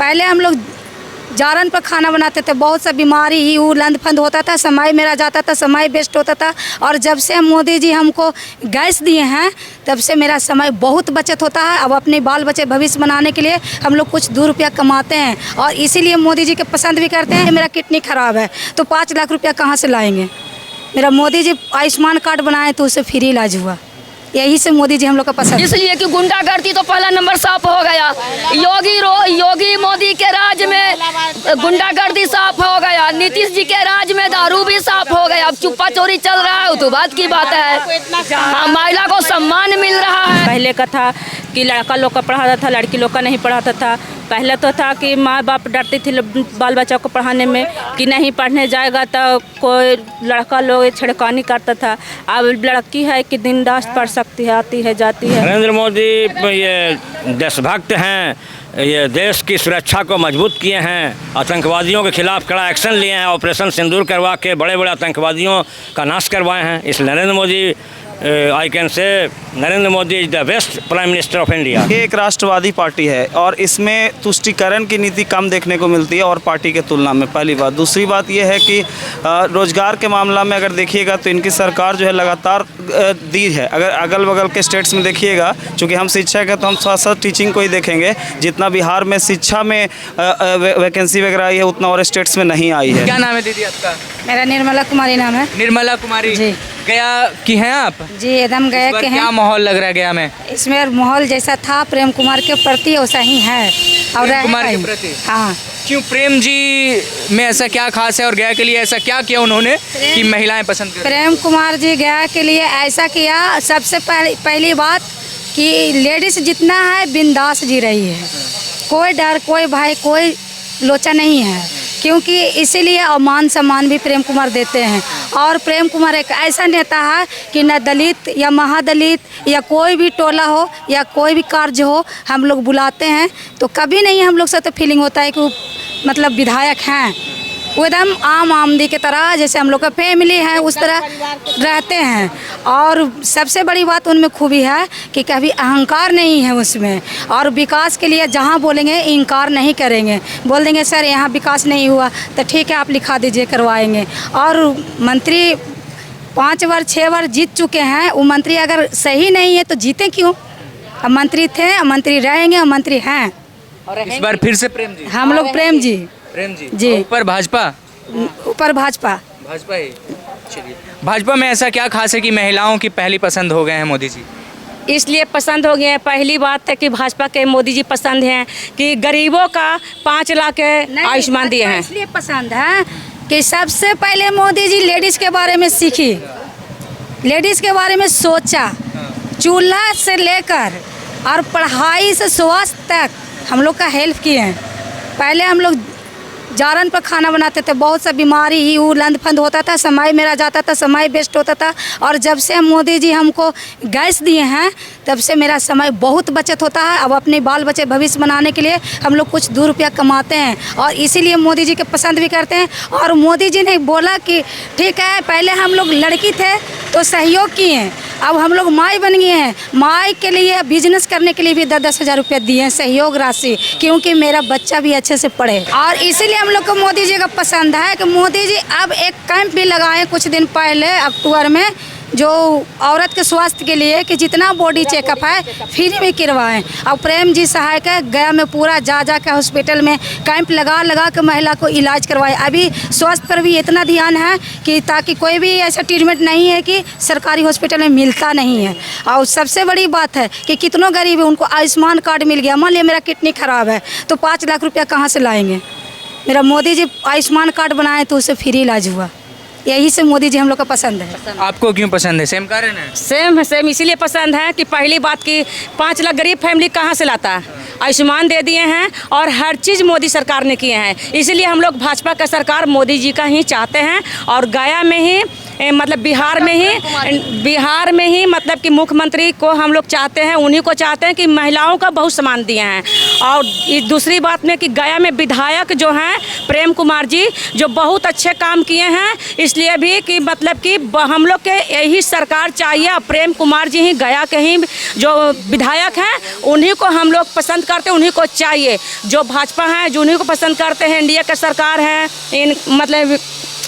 पहले हम लोग जारन पर खाना बनाते थे, बहुत सा बीमारी ही लंद फंद होता था, समय मेरा जाता था, समय वेस्ट होता था। और जब से मोदी जी हमको गैस दिए हैं तब से मेरा समय बहुत बचत होता है। अब अपने बाल बच्चे भविष्य बनाने के लिए हम लोग कुछ 2 रुपया कमाते हैं और इसीलिए मोदी जी के पसंद भी करते हैं। मेरा किडनी खराब है तो 5 लाख रुपया कहाँ से लाएंगे? मेरा मोदी जी आयुष्मान कार्ड बनाए तो उससे फ्री इलाज हुआ, यही से मोदी जी हम लोग का पसंद। इसलिए कि गुंडागर्दी तो पहला नंबर साफ हो गया। योगी मोदी के राज में गुंडागर्दी साफ हो गया, नीतीश जी के राज में दारू भी साफ हो गया। अब चुप्पा चोरी चल रहा है तो बात की बात है। महिला को सम्मान मिल रहा है। पहले का था कि लड़का लोग का पढ़ाता था, लड़की लोग का नहीं पढ़ाता था। पहले तो था कि माँ बाप डरती थी बाल बच्चों को पढ़ाने में कि नहीं पढ़ने जाएगा तो कोई लड़का लोग छिड़कानी करता था। अब लड़की है कि दिन रात पढ़ सकती है, आती है जाती है। नरेंद्र मोदी ये देशभक्त हैं, ये देश की सुरक्षा को मजबूत किए हैं, आतंकवादियों के खिलाफ कड़ा एक्शन लिए हैं, ऑपरेशन सिंदूर करवा के बड़े बड़े आतंकवादियों का नाश करवाए हैं। इस Narendra Modi I can say Narendra Modi is the best prime minister of India. ये एक राष्ट्रवादी पार्टी है और इसमें तुष्टीकरण की नीति कम देखने को मिलती है और पार्टी के तुलना में, पहली बात। दूसरी बात ये है कि रोजगार के मामला में अगर देखिएगा तो इनकी सरकार जो है लगातार दी है। अगर अगल बगल के स्टेट्स में देखिएगा, चूँकि हम शिक्षक हैं तो हम साथ साथ टीचिंग को ही देखेंगे, जितना बिहार में शिक्षा में वैकेंसी वगैरह आई है उतना और स्टेट्स में नहीं आई है। क्या नाम है दीदी आपका? मेरा निर्मला कुमारी नाम है। निर्मला कुमारी जी। गया की हैं आप? जी एकदम गया के हैं। क्या माहौल लग रहा है गया में? इसमें माहौल जैसा था प्रेम कुमार के प्रति वैसा ही है और प्रेम कुमार के प्रति? हाँ। क्यों प्रेम जी में ऐसा क्या खास है और गया के लिए ऐसा क्या किया उन्होंने कि महिलाएं पसंद कर? प्रेम कुमार जी गया के लिए ऐसा किया, सबसे पहली बात कि लेडीज जितना है बिंदास जी रही है, कोई डर, कोई भय, कोई लोचा नहीं है, क्योंकि इसीलिए मान सम्मान भी प्रेम कुमार देते हैं। और प्रेम कुमार एक ऐसा नेता है कि न दलित या महादलित या कोई भी टोला हो या कोई भी कार्य हो हम लोग बुलाते हैं तो कभी नहीं हम लोग से तो फीलिंग होता है कि वो मतलब विधायक हैं। वो एकदम आम आमदी की तरह जैसे हम लोग का फैमिली है उस तरह रहते हैं। और सबसे बड़ी बात उनमें खूबी है कि कभी अहंकार नहीं है उसमें, और विकास के लिए जहाँ बोलेंगे इनकार नहीं करेंगे। बोल देंगे सर यहाँ विकास नहीं हुआ तो ठीक है आप लिखा दीजिए, करवाएंगे। और मंत्री 5 बार 6 बार जीत चुके हैं, वो मंत्री अगर सही नहीं है तो जीते क्यों? अब मंत्री थे, मंत्री रहेंगे, और मंत्री हैं। इस बार फिर से प्रेम जी? हम लोग प्रेम जी जी। ऊपर भाजपा? ऊपर भाजपा। भाजपा ही। चलिए, भाजपा में ऐसा क्या खास है कि महिलाओं की पहली पसंद हो गए हैं मोदी जी? इसलिए पसंद हो गए हैं। पहली बात है कि भाजपा के मोदी जी पसंद हैं कि गरीबों का 5 लाख आयुष्मान दिए हैं। इसलिए पसंद है कि सबसे पहले मोदी जी लेडीज़ के बारे में सीखी, लेडीज़ के बारे में सोचा, चूल्हा से लेकर और पढ़ाई से स्वास्थ्य तक हम लोग का हेल्प किए हैं। पहले हम लोग जारन पर खाना बनाते थे, बहुत सा बीमारी ही लंद फंद होता था, समय मेरा जाता था, समय वेस्ट होता था। और जब से मोदी जी हमको गैस दिए हैं तब से मेरा समय बहुत बचत होता है। अब अपने बाल बच्चे भविष्य बनाने के लिए हम लोग कुछ 2 रुपया कमाते हैं और इसीलिए मोदी जी के पसंद भी करते हैं। और मोदी जी ने बोला कि ठीक है, पहले हम लोग लड़की थे तो सहयोग किए, अब हम लोग माई बन गए हैं, माई के लिए बिजनेस करने के लिए भी 10-10 हज़ार रुपया दिए हैं सहयोग राशि, क्योंकि मेरा बच्चा भी अच्छे से पढ़े। और इसीलिए हम लोग को मोदी जी का पसंद है कि मोदी जी अब एक कैंप भी लगाए कुछ दिन पहले अक्टूबर में, जो औरत के स्वास्थ्य के लिए कि जितना बॉडी चेकअप है फ्री में करवाएं। और प्रेम जी सहायक है, गया में पूरा जा के हॉस्पिटल में कैंप लगा के महिला को इलाज करवाए। अभी स्वास्थ्य पर भी इतना ध्यान है कि ताकि कोई भी ऐसा ट्रीटमेंट नहीं है कि सरकारी हॉस्पिटल में मिलता नहीं है। और सबसे बड़ी बात है कि कितनों गरीब है उनको आयुष्मान कार्ड मिल गया। मान लिया मेरा किडनी खराब है तो 5 लाख रुपया कहाँ से लाएंगे? मेरा मोदी जी आयुष्मान कार्ड बनाए तो उससे फ्री इलाज हुआ, यही से मोदी जी हम लोग का पसंद है। आपको क्यों पसंद है? सेम कारण है? सेम इसीलिए पसंद है कि पहली बात कि 5 लाख गरीब फैमिली कहाँ से लाता है? आयुष्मान दे दिए हैं और हर चीज़ मोदी सरकार ने किए हैं, इसीलिए हम लोग भाजपा का सरकार मोदी जी का ही चाहते हैं। और गया में ही मतलब बिहार में ही मतलब कि मुख्यमंत्री को हम लोग चाहते हैं, उन्हीं को चाहते हैं कि महिलाओं का बहुत सम्मान दिए हैं। और दूसरी बात में कि गया में विधायक जो हैं प्रेम कुमार जी, जो बहुत अच्छे काम किए हैं, इसलिए भी कि मतलब कि हम लोग के यही सरकार चाहिए। और प्रेम कुमार जी ही गया के ही जो विधायक हैं, उन्हीं को हम लोग पसंद करते हैं, उन्हीं को चाहिए। जो भाजपा हैं जो उन्हीं को पसंद करते हैं, एनडीए की सरकार है, इन मतलब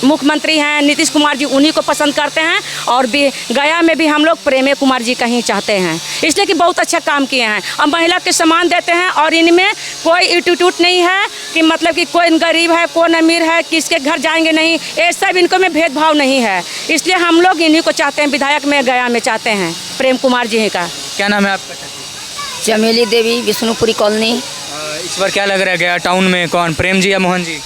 मुख्यमंत्री हैं नीतीश कुमार जी, उन्हीं को पसंद करते हैं। और भी गया में भी हम लोग प्रेम कुमार जी का ही चाहते हैं, इसलिए कि बहुत अच्छा काम किए हैं और महिला के सम्मान देते हैं। और इनमें कोई एटीट्यूड नहीं है कि मतलब कि कोई गरीब है कौन अमीर है, किसके घर जाएंगे नहीं, ये सब इनको में भेदभाव नहीं है। इसलिए हम लोग इन्हीं को चाहते हैं, विधायक में गया में चाहते हैं प्रेम कुमार जी का। क्या नाम है आपका? चमेली देवी, विष्णुपुरी कॉलोनी। इस बार क्या लग रहा है गया टाउन में कौन, प्रेम जी या मोहन जी?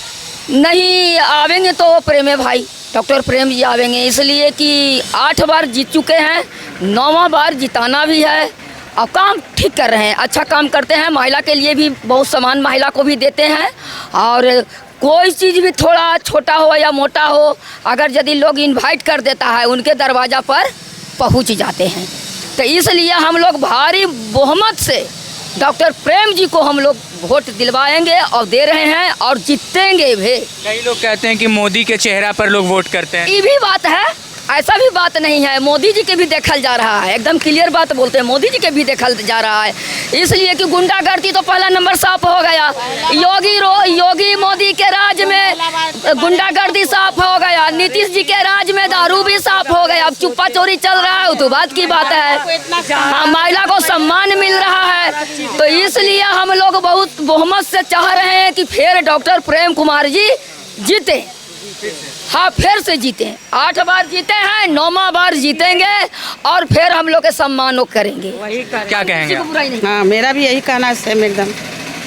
नहीं आवेंगे तो प्रेम है भाई, डॉक्टर प्रेम जी आवेंगे, इसलिए कि 8 बार जीत चुके हैं, 9वां बार जिताना भी है और काम ठीक कर रहे हैं, अच्छा काम करते हैं। महिला के लिए भी बहुत सम्मान महिला को भी देते हैं। और कोई चीज़ भी थोड़ा छोटा हो या मोटा हो, अगर यदि लोग इनवाइट कर देता है उनके दरवाज़ा पर पहुंच जाते हैं। तो इसलिए हम लोग भारी बहुमत से डॉक्टर प्रेम जी को हम लोग वोट दिलवाएंगे और दे रहे हैं और जीतेंगे भी। कई लोग कहते हैं कि मोदी के चेहरा पर लोग वोट करते हैं। ये भी बात है, ऐसा भी बात नहीं है, मोदी जी के भी देखल जा रहा है, एकदम क्लियर बात बोलते हैं, मोदी जी के भी देखल जा रहा है। इसलिए कि गुंडागर्दी तो पहला नंबर साफ हो गया। योगी मोदी के राज में गुंडागर्दी साफ हो गया, नीतीश जी के राज में दारू भी साफ हो गया। अब चुप्पा चोरी चल रहा है, तो बात की बात है। हाँ, महिला को सम्मान मिल रहा है, तो इसलिए हम लोग बहुत बहुमत से चाह रहे हैं कि फिर डॉक्टर प्रेम कुमार जी जीते। हाँ, फिर से जीते। 8 बार जीते हैं, 9वां बार जीतेंगे और फिर हम लोग के सम्मान करेंगे। क्या कहेंगे? हाँ, मेरा भी यही कहना है सेम एकदम।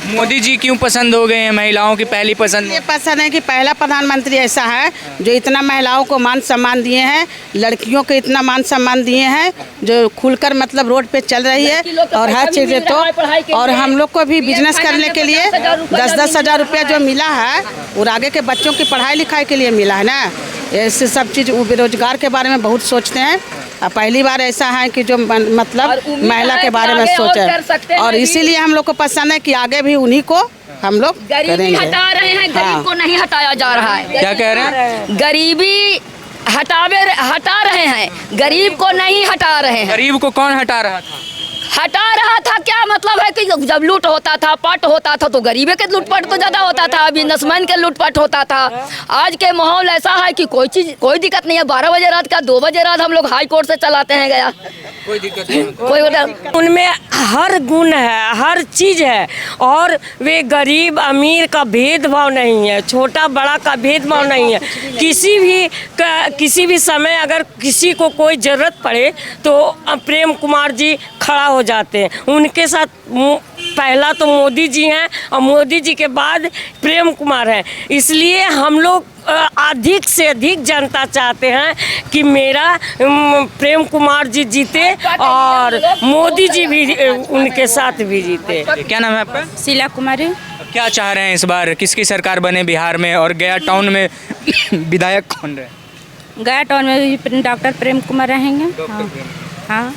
मोदी जी क्यों पसंद हो गए हैं? महिलाओं की पहली पसंद। ये पसंद है कि पहला प्रधानमंत्री ऐसा है जो इतना महिलाओं को मान सम्मान दिए हैं, लड़कियों को इतना मान सम्मान दिए हैं, जो खुलकर मतलब रोड पे चल रही है और हर चीज़। तो और हम लोग को भी बिजनेस करने के लिए 10-10 हज़ार रुपया जो मिला है, और आगे के बच्चों की पढ़ाई लिखाई के लिए मिला है ना। ऐसे सब चीज़ बेरोजगार के बारे में बहुत सोचते हैं। पहली बार ऐसा है कि जो मतलब महिला के बारे में सोचे, और इसीलिए हम लोग को पसंद है कि आगे भी उन्हीं को हम लोग गरीबी हटा रहे हैं, गरीब को नहीं हटाया जा रहा है। क्या कह रहे हैं? गरीबी हटा रहे हैं, गरीब को नहीं हटा रहे हैं। गरीब को कौन हटा रहा था? हटा रहा था क्या मतलब है कि जब लूट होता था, पट होता था, तो गरीबे के लूटपाट तो ज़्यादा होता था, बिजनेसमैन के लूटपाट होता था। आज के माहौल ऐसा है कि कोई दिक्कत नहीं है। 12 बजे रात का 2 बजे रात हम लोग हाई कोर्ट से चलाते हैं गया, कोई दिक्कत नहीं। कोई उनमें हर गुण है, हर चीज़ है, और वे गरीब अमीर का भेदभाव नहीं है, छोटा बड़ा का भेदभाव नहीं है। किसी भी समय अगर किसी को कोई ज़रूरत पड़े तो प्रेम कुमार जी खड़ा हो जाते हैं। उनके साथ पहला तो मोदी जी हैं और मोदी जी के बाद प्रेम कुमार हैं। इसलिए हम लोग अधिक से अधिक जनता चाहते हैं कि मेरा प्रेम कुमार जी जीते और मोदी जी भी उनके साथ भी जीते। क्या नाम है आपका? शीला कुमारी। क्या चाह रहे हैं इस बार, किसकी सरकार बने बिहार में, और गया टाउन में विधायक कौन रहे? गया टाउन में भी डॉक्टर प्रेम कुमार रहेंगे। हाँ,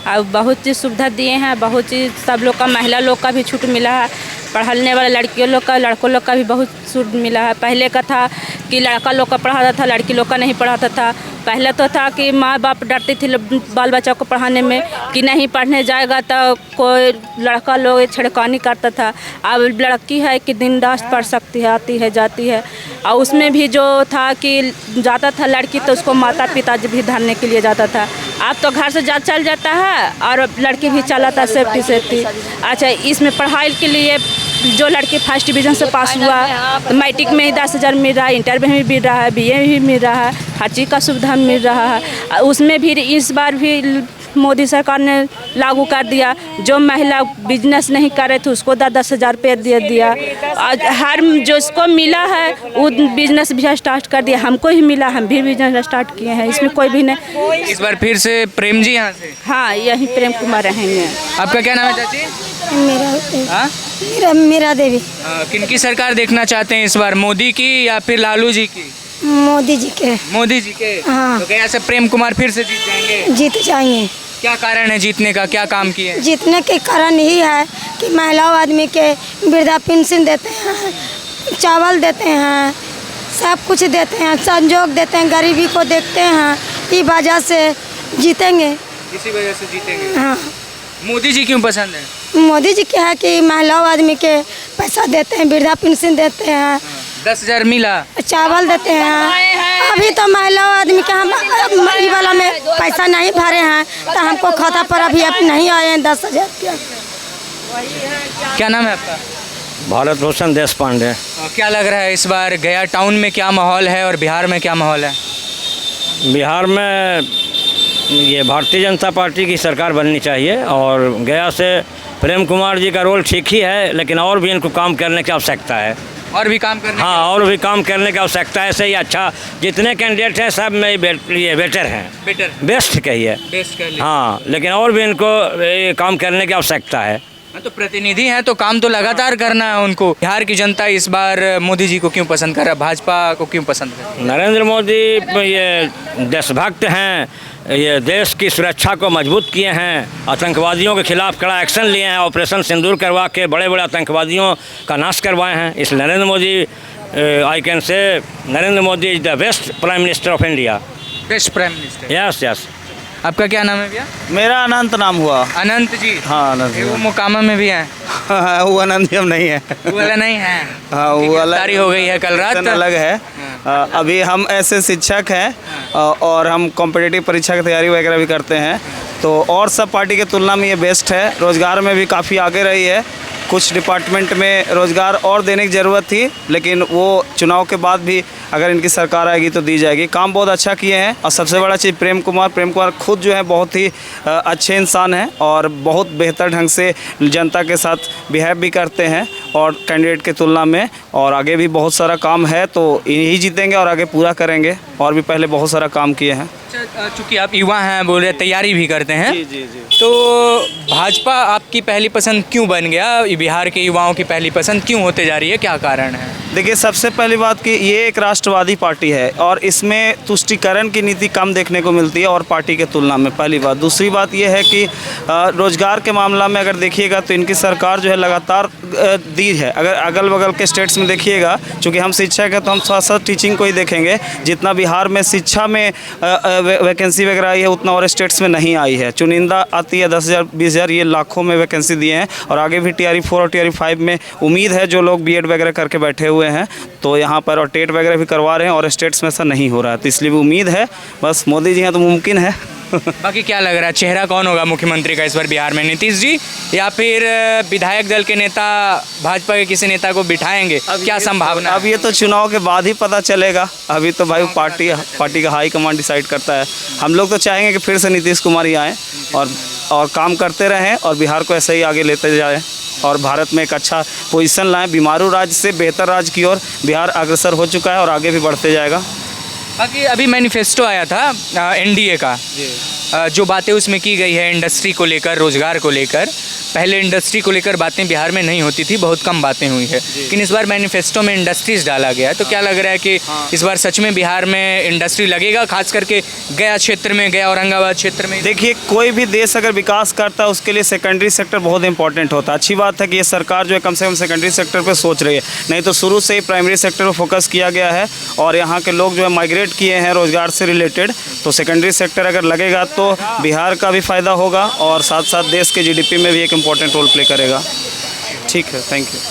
और बहुत चीज़ सुविधा दिए हैं, बहुत चीज़ सब लोग का, महिला लोग का भी छूट मिला है, पढ़ने वाले लड़कियों लोग का, लड़कों लोग का भी बहुत छूट मिला है। पहले का था कि लड़का लोग का पढ़ाता था, लड़की लोग का नहीं पढ़ाता था। पहले तो था कि माँ बाप डरती थी बाल बच्चों को पढ़ाने में कि नहीं पढ़ने जाएगा तो कोई लड़का लोग छेड़खानी करता था। अब लड़की है कि दिन रात पढ़ सकती है, आती है जाती है। और उसमें भी जो था कि जाता था लड़की तो उसको माता पिता भी धरने के लिए जाता था। अब तो घर से चल जाता है और लड़की भी चलाता सेफ्टी। अच्छा, इसमें पढ़ाई के लिए जो लड़की फर्स्ट डिवीज़न से पास हुआ तो मैट्रिक में ही 10,000 मिल रहा है, इंटर में भी मिल रहा है, BA में भी मिल रहा है, हर चीज़ का सुविधा मिल रहा है। उसमें भी इस बार भी मोदी सरकार ने लागू कर दिया, जो महिला बिजनेस नहीं कर रहे थे उसको 10,000 रुपये दे दिया। और हर जो इसको मिला है वो बिजनेस भी स्टार्ट कर दिया, हमको ही मिला, हम भी बिजनेस स्टार्ट किए हैं, इसमें कोई भी नहीं। इस बार फिर से प्रेम जी यहाँ से? हाँ, यही प्रेम कुमार रहेंगे। आपका क्या नाम है चाची? मेरा देवी। किनकी सरकार देखना चाहते हैं इस बार, मोदी की या फिर लालू जी की? मोदी जी के मोदी जी के। हाँ। तो गया से प्रेम कुमार फिर से जीत जाएंगे? जीत जाएंगे। क्या कारण है जीतने का, क्या काम किए? जीतने के कारण यही है कि महिलाओं आदमी के वृद्धा पेंशन देते हैं, चावल देते हैं, सब कुछ देते हैं, संजोग देते हैं, गरीबी को देखते हैं। इस वजह से जीतेंगे। इसी वजह से जीतेंगे। हाँ, मोदी जी क्यों पसंद है? मोदी जी क्या है कि महिलाओं आदमी के पैसा देते हैं, वृद्धा पेंशन देते हैं, 10,000 मिला। चावल देते हैं। अभी तो महिलाओं आदमी के हम ई वाला में पैसा नहीं भरे हैं, तो हमको खाता पर अभी नहीं आए हैं 10,000 रुपया। क्या नाम है आपका? भारत भूषण देश पांडे। और क्या लग रहा है इस बार गया टाउन में क्या माहौल है और बिहार में क्या माहौल है? बिहार में ये भारतीय जनता पार्टी की सरकार बननी चाहिए और गया से प्रेम कुमार जी का रोल ठीक ही है, लेकिन और भी इनको काम करने की आवश्यकता है। और भी काम करने? हाँ, और भी काम करने की आवश्यकता है। ऐसे ही अच्छा जितने कैंडिडेट हैं सब में ये बेटर हैं, बेटर बेस्ट कहिए। बेस्ट कर लिया। हाँ, लेकिन और भी इनको ये काम करने की आवश्यकता है। हाँ, तो प्रतिनिधि हैं तो काम तो लगातार करना है उनको। बिहार की जनता इस बार मोदी जी को क्यों पसंद कर रहा है, भाजपा को क्यों पसंद कर रहा है? नरेंद्र मोदी ये देशभक्त हैं, ये देश की सुरक्षा को मजबूत किए हैं, आतंकवादियों के खिलाफ कड़ा एक्शन लिए हैं, ऑपरेशन सिंदूर करवा के बड़े बड़े आतंकवादियों का नाश करवाए हैं। इस Narendra Modi I can say Narendra Modi is the best prime minister of India. Best prime minister. Yes yes. आपका क्या नाम है भैया? मेरा अनंत नाम हुआ। अनंत जी। हाँ, अनंत जी। वो मोकामा में भी हैं? वो अनंत जी हम नहीं है। वो वाला नहीं है? हाँ, वो अलग गिरफ्तारी हो गई है कल रात। अलग है। अभी हम ऐसे शिक्षक हैं और हम कॉम्पिटिटिव परीक्षा की तैयारी वगैरह भी करते हैं, तो और सब पार्टी के तुलना में ये बेस्ट है। रोज़गार में भी काफ़ी आगे रही है। कुछ डिपार्टमेंट में रोज़गार और देने की ज़रूरत थी, लेकिन वो चुनाव के बाद भी अगर इनकी सरकार आएगी तो दी जाएगी। काम बहुत अच्छा किए हैं। और सबसे बड़ा चीज़ प्रेम कुमार खुद जो है बहुत ही अच्छे इंसान हैं और बहुत बेहतर ढंग से जनता के साथ बिहेव भी करते हैं और कैंडिडेट के तुलना में। और आगे भी बहुत सारा काम है, तो यही जीतेंगे और आगे पूरा करेंगे। और भी पहले बहुत सारा काम किए हैं। चूँकि आप युवा हैं, बोल रहे तैयारी भी करते हैं, जी जी जी। तो भाजपा आपकी पहली पसंद क्यों बन गया? बिहार के युवाओं की पहली पसंद क्यों होते जा रही है, क्या कारण है? देखिए, सबसे पहली बात कि ये एक राष्ट्रवादी पार्टी है और इसमें तुष्टीकरण की नीति कम देखने को मिलती है और पार्टी के तुलना में, पहली बात। दूसरी बात ये है कि रोज़गार के मामला में अगर देखिएगा तो इनकी सरकार जो है लगातार दी है। अगर अगल बगल के स्टेट्स में देखिएगा, चूँकि हम शिक्षक हैं तो हम साथ साथ टीचिंग को ही देखेंगे, जितना बिहार में शिक्षा में वैकेंसी वगैरह आई है उतना और स्टेट्स में नहीं आई है। चुनिंदा आती है 10,000 20,000, ये लाखों में वैकेंसी दिए हैं। और आगे भी TRE 4 और TRE 5 में उम्मीद है, जो लोग BEd वगैरह करके बैठे हुए हैं तो यहाँ पर, और टेट वगैरह भी करवा रहे हैं और स्टेट्स में ऐसा नहीं हो रहा है, तो इसलिए भी उम्मीद है। बस मोदी जी हैं तो मुमकिन है। बाकी क्या लग रहा है, चेहरा कौन होगा मुख्यमंत्री का इस बार बिहार में? नीतीश जी या फिर विधायक दल के नेता भाजपा के किसी नेता को बिठाएंगे? क्या संभावना? अब ये तो चुनाव के बाद ही पता चलेगा। अभी तो भाई पार्टी का हाई कमांड डिसाइड करता है। हम लोग तो चाहेंगे कि फिर से नीतीश कुमार ही आएँ और काम करते रहें और बिहार को ऐसे ही आगे लेते जाएं और भारत में एक अच्छा पोजीशन लाएं। बीमारू राज्य से बेहतर राज्य की ओर बिहार अग्रसर हो चुका है और आगे भी बढ़ते जाएगा। बाकी अभी मैनिफेस्टो आया था NDA का, जो बातें उसमें की गई है इंडस्ट्री को लेकर, रोज़गार को लेकर, पहले इंडस्ट्री को लेकर बातें बिहार में नहीं होती थी, बहुत कम बातें हुई है, लेकिन इस बार मैनिफेस्टो में इंडस्ट्रीज़ डाला गया है। तो क्या लग रहा है कि इस बार सच में बिहार में इंडस्ट्री लगेगा, खास करके गया क्षेत्र में, गया औरंगाबाद क्षेत्र में? देखिए, कोई भी देश अगर विकास करता है उसके लिए सेकेंडरी सेक्टर बहुत इंपॉर्टेंट होता है। अच्छी बात है कि ये सरकार जो है कम से कम सेकेंडरी सेक्टर पर सोच रही है, नहीं तो शुरू से ही प्राइमरी सेक्टर पर फोकस किया गया है और यहाँ के लोग जो है माइग्रेट किए हैं रोज़गार से रिलेटेड। तो सेकेंडरी सेक्टर अगर लगेगा तो बिहार का भी फ़ायदा होगा और साथ साथ देश के GDP में भी एक इम्पॉर्टेंट रोल प्ले करेगा। ठीक है, थैंक यू।